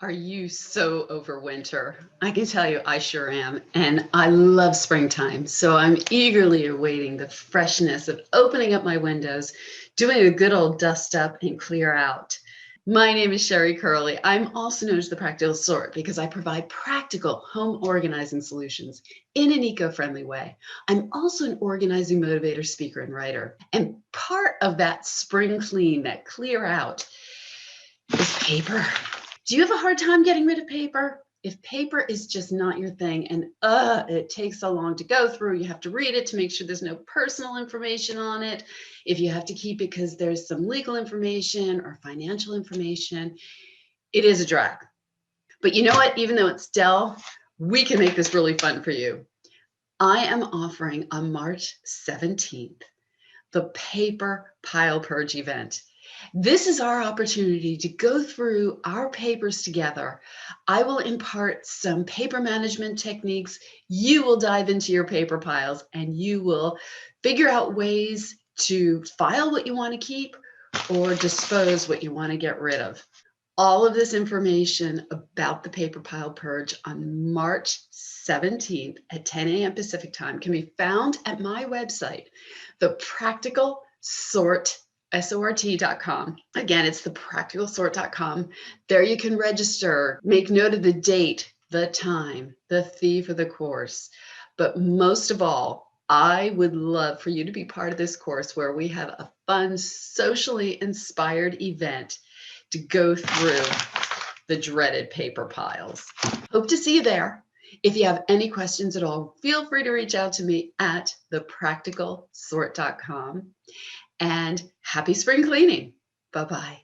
Are you so over winter? I can tell you I sure am. And I love springtime. So I'm eagerly awaiting the freshness of opening up my windows, doing a good old dust up and clear out. My name is Sherry Curley. I'm also known as the Practical Sort because I provide practical home organizing solutions in an eco-friendly way. I'm also an organizing motivator, speaker, and writer. And part of that spring clean, that clear out, is paper. Do you have a hard time getting rid of paper? If paper is just not your thing and it takes so long to go through, you have to read it to make sure there's no personal information on it. If you have to keep it because there's some legal information or financial information, it is a drag. But you know what? Even though it's Dell, we can make this really fun for you. I am offering on March 17th the Paper Pile Purge event. This is our opportunity to go through our papers together. I will impart some paper management techniques. You will dive into your paper piles and you will figure out ways to file what you want to keep or dispose what you want to get rid of. All of this information about the paper pile purge on March 17th at 10 a.m. Pacific time can be found at my website, thepracticalsort.com. Again, it's thepracticalsort.com. There you can register, make note of the date, the time, the fee for the course. But most of all, I would love for you to be part of this course where we have a fun, socially inspired event to go through the dreaded paper piles. Hope to see you there. If you have any questions at all, feel free to reach out to me at thepracticalsort.com. And happy spring cleaning. Bye-bye.